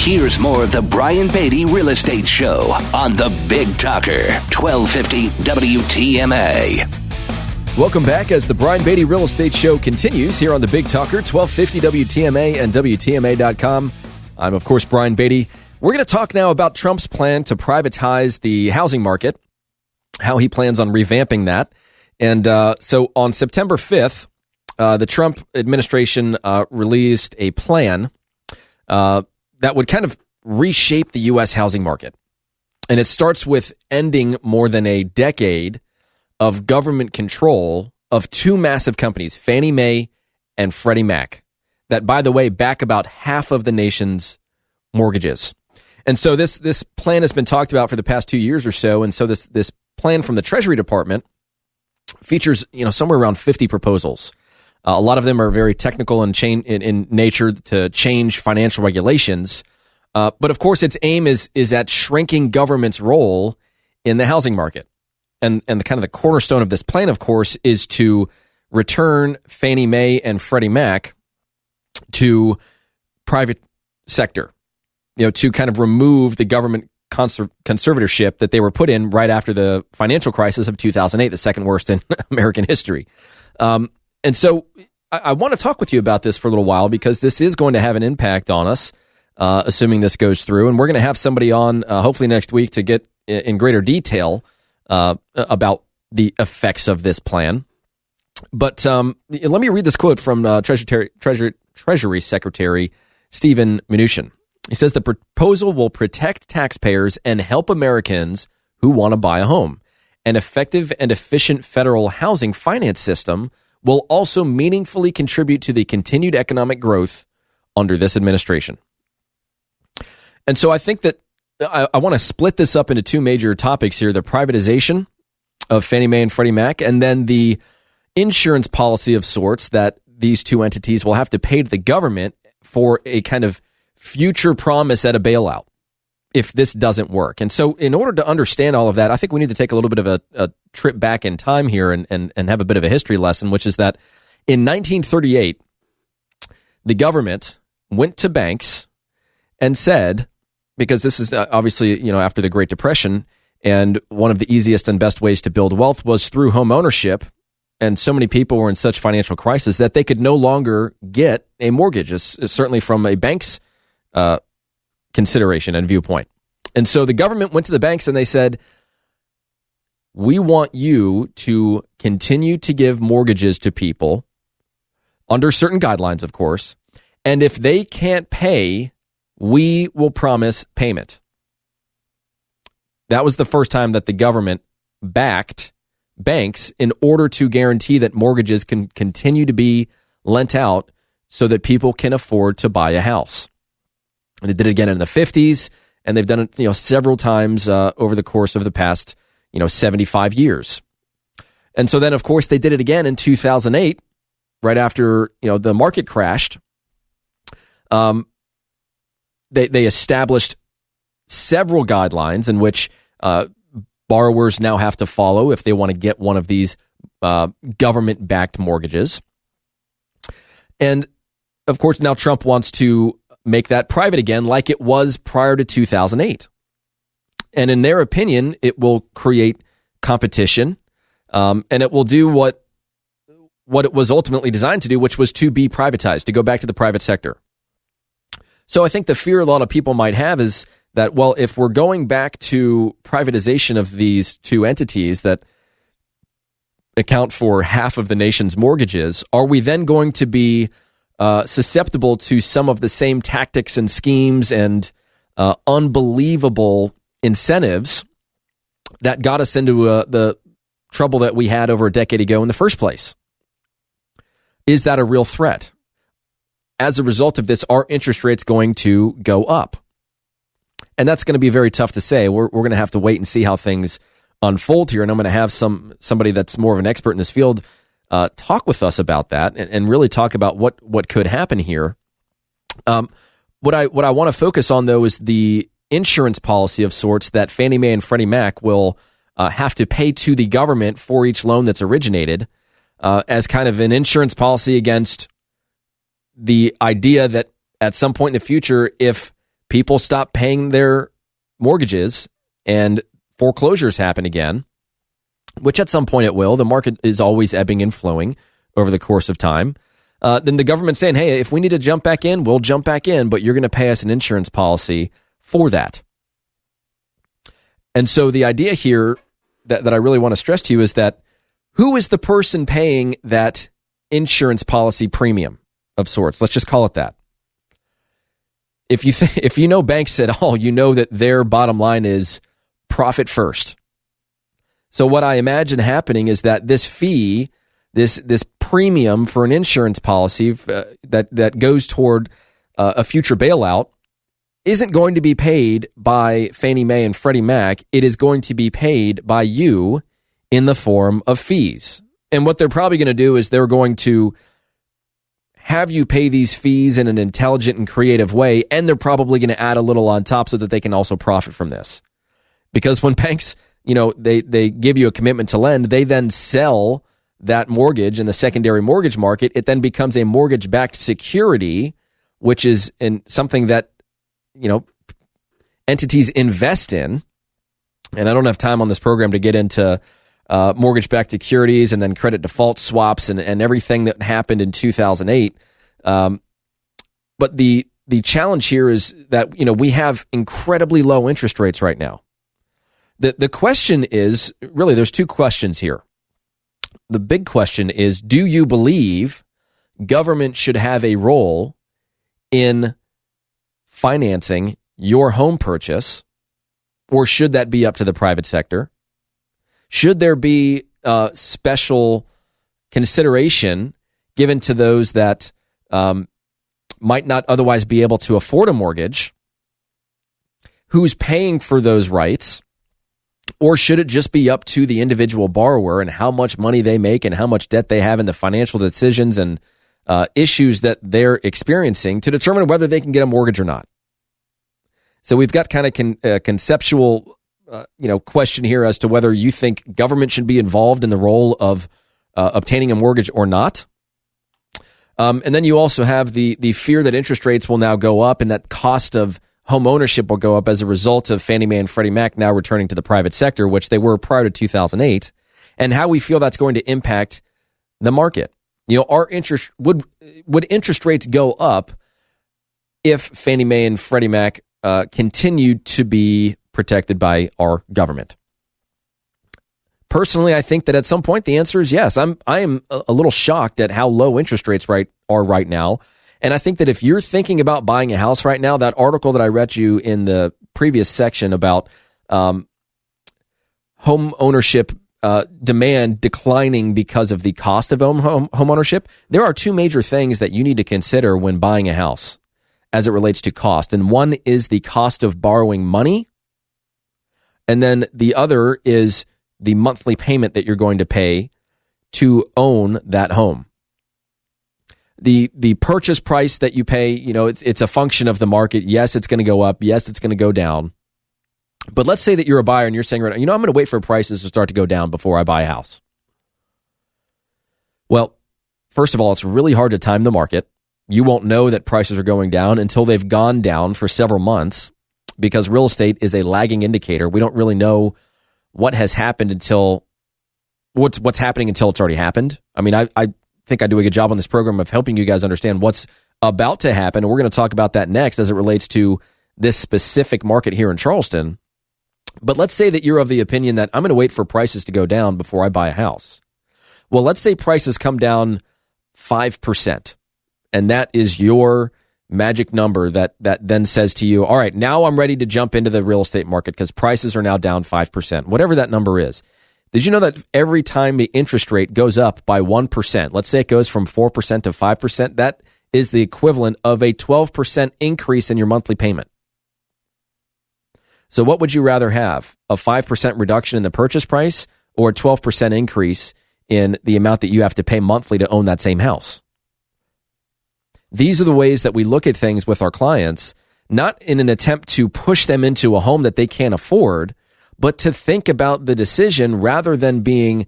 Here's more of the Brian Beatty Real Estate Show on the Big Talker, 1250 WTMA. Welcome back as the Brian Beatty Real Estate Show continues here on the Big Talker, 1250 WTMA and WTMA.com. I'm, of course, Brian Beatty. We're going to talk now about Trump's plan to privatize the housing market, how he plans on revamping that. And so on September 5th, the Trump administration released a plan that would kind of reshape the U.S. housing market. And it starts with ending more than a decade of government control of two massive companies, Fannie Mae and Freddie Mac, that, by the way, back about half of the nation's mortgages. And so this plan has been talked about for the past 2 years or so. And so this plan from the Treasury Department features, somewhere around 50 proposals. A lot of them are very technical and in nature to change financial regulations. But of course, its aim is at shrinking government's role in the housing market. And the cornerstone of this plan, of course, is to return Fannie Mae and Freddie Mac to private sector, to kind of remove the government conservatorship that they were put in right after the financial crisis of 2008, the second worst in American history. And so I want to talk with you about this for a little while because this is going to have an impact on us, assuming this goes through. And we're going to have somebody on hopefully next week to get in greater detail about the effects of this plan. But let me read this quote from Treasury Secretary Steven Mnuchin. He says the proposal will protect taxpayers and help Americans who want to buy a home. An effective and efficient federal housing finance system will also meaningfully contribute to the continued economic growth under this administration. And so I think that I want to split this up into two major topics here, the privatization of Fannie Mae and Freddie Mac, and then the insurance policy of sorts that these two entities will have to pay to the government for a kind of future promise at a bailout if this doesn't work. And so in order to understand all of that, I think we need to take a little bit of a trip back in time here and have a bit of a history lesson, which is that in 1938, the government went to banks and said, because this is obviously, after the Great Depression, and one of the easiest and best ways to build wealth was through home ownership. And so many people were in such financial crisis that they could no longer get a mortgage, certainly from a bank's consideration and viewpoint. And so the government went to the banks and they said, we want you to continue to give mortgages to people under certain guidelines, of course. And if they can't pay, we will promise payment. That was the first time that the government backed banks in order to guarantee that mortgages can continue to be lent out so that people can afford to buy a house. And they did it again in the 50s, and they've done it several times over the course of the past 75 years. And so then, of course, they did it again in 2008, right after the market crashed. They established several guidelines in which borrowers now have to follow if they want to get one of these government-backed mortgages. And, of course, now Trump wants to make that private again like it was prior to 2008. And in their opinion, it will create competition, and it will do what it was ultimately designed to do, which was to be privatized, to go back to the private sector. So I think the fear a lot of people might have is that, well, if we're going back to privatization of these two entities that account for half of the nation's mortgages, are we then going to be susceptible to some of the same tactics and schemes and unbelievable incentives that got us into the trouble that we had over a decade ago in the first place? Is that a real threat? As a result of this, are interest rates going to go up? And that's going to be very tough to say. We're going to have to wait and see how things unfold here. And I'm going to have somebody that's more of an expert in this field talk with us about that and really talk about what could happen here. What I want to focus on, though, is the insurance policy of sorts that Fannie Mae and Freddie Mac will have to pay to the government for each loan that's originated as kind of an insurance policy against the idea that at some point in the future, if people stop paying their mortgages and foreclosures happen again, which at some point it will. The market is always ebbing and flowing over the course of time. Then the government's saying, hey, if we need to jump back in, we'll jump back in, but you're going to pay us an insurance policy for that. And so the idea here that I really want to stress to you is that who is the person paying that insurance policy premium of sorts? Let's just call it that. If you know banks at all, you know that their bottom line is profit first. So what I imagine happening is that this fee, this premium for an insurance policy that goes toward a future bailout isn't going to be paid by Fannie Mae and Freddie Mac. It is going to be paid by you in the form of fees. And what they're probably going to do is they're going to have you pay these fees in an intelligent and creative way, and they're probably going to add a little on top so that they can also profit from this. Because when banks, they give you a commitment to lend, they then sell that mortgage in the secondary mortgage market. It then becomes a mortgage-backed security, which is something that entities invest in. And I don't have time on this program to get into mortgage-backed securities and then credit default swaps and everything that happened in 2008. But the challenge here is that we have incredibly low interest rates right now. The question is, really, there's two questions here. The big question is, do you believe government should have a role in financing your home purchase, or should that be up to the private sector? Should there be special consideration given to those that might not otherwise be able to afford a mortgage? Who's paying for those rights? Or should it just be up to the individual borrower and how much money they make and how much debt they have and the financial decisions and issues that they're experiencing to determine whether they can get a mortgage or not? So we've got kind of conceptual question here as to whether you think government should be involved in the role of obtaining a mortgage or not. And then you also have the fear that interest rates will now go up and that cost of home ownership will go up as a result of Fannie Mae and Freddie Mac now returning to the private sector, which they were prior to 2008, and how we feel that's going to impact the market. Our interest would interest rates go up if Fannie Mae and Freddie Mac continued to be protected by our government? Personally, I think that at some point the answer is yes. I am a little shocked at how low interest rates are right now. And I think that if you're thinking about buying a house right now, that article that I read you in the previous section about home ownership demand declining because of the cost of home ownership, there are two major things that you need to consider when buying a house as it relates to cost. And one is the cost of borrowing money. And then the other is the monthly payment that you're going to pay to own that home. The purchase price that you pay, it's a function of the market. Yes, it's going to go up. Yes, it's going to go down. But let's say that you're a buyer and you're saying, I'm going to wait for prices to start to go down before I buy a house. Well, first of all, it's really hard to time the market. You won't know that prices are going down until they've gone down for several months, because real estate is a lagging indicator. We don't really know what has happened until what's happening until it's already happened. I mean, I think I do a good job on this program of helping you guys understand what's about to happen. And we're going to talk about that next as it relates to this specific market here in Charleston. But let's say that you're of the opinion that I'm going to wait for prices to go down before I buy a house. Well, let's say prices come down 5%. And that is your magic number that then says to you, all right, now I'm ready to jump into the real estate market because prices are now down 5%, whatever that number is. Did you know that every time the interest rate goes up by 1%, let's say it goes from 4% to 5%, that is the equivalent of a 12% increase in your monthly payment. So what would you rather have, a 5% reduction in the purchase price or a 12% increase in the amount that you have to pay monthly to own that same house? These are the ways that we look at things with our clients, not in an attempt to push them into a home that they can't afford, but to think about the decision rather than being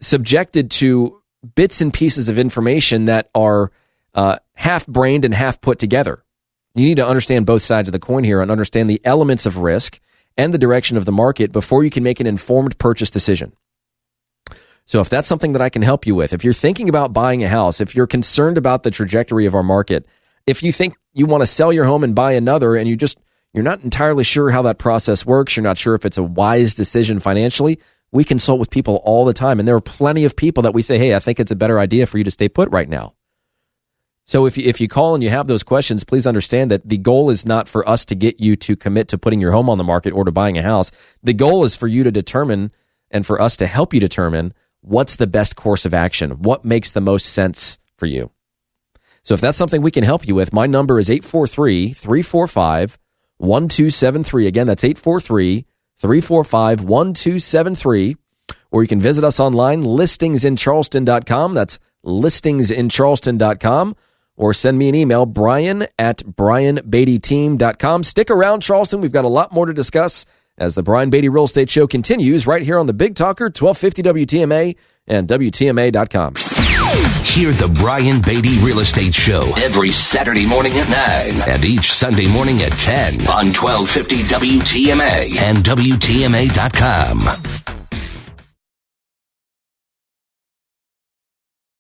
subjected to bits and pieces of information that are half-brained and half put together. You need to understand both sides of the coin here and understand the elements of risk and the direction of the market before you can make an informed purchase decision. So if that's something that I can help you with, if you're thinking about buying a house, if you're concerned about the trajectory of our market, if you think you want to sell your home and buy another and you're not entirely sure how that process works, you're not sure if it's a wise decision financially, we consult with people all the time. And there are plenty of people that we say, hey, I think it's a better idea for you to stay put right now. So if you call and you have those questions, please understand that the goal is not for us to get you to commit to putting your home on the market or to buying a house. The goal is for you to determine and for us to help you determine what's the best course of action, what makes the most sense for you. So if that's something we can help you with, my number is 843-345-1273. Again, that's 843-345-1273. Or you can visit us online, listingsincharleston.com. That's listingsincharleston.com. Or send me an email, brian@brianbeattyteam.com. Stick around, Charleston. We've got a lot more to discuss as the Brian Beatty Real Estate Show continues right here on the Big Talker, 1250 WTMA and WTMA.com. Hear the Brian Beatty Real Estate Show every Saturday morning at 9 and each Sunday morning at 10 on 1250 WTMA and WTMA.com.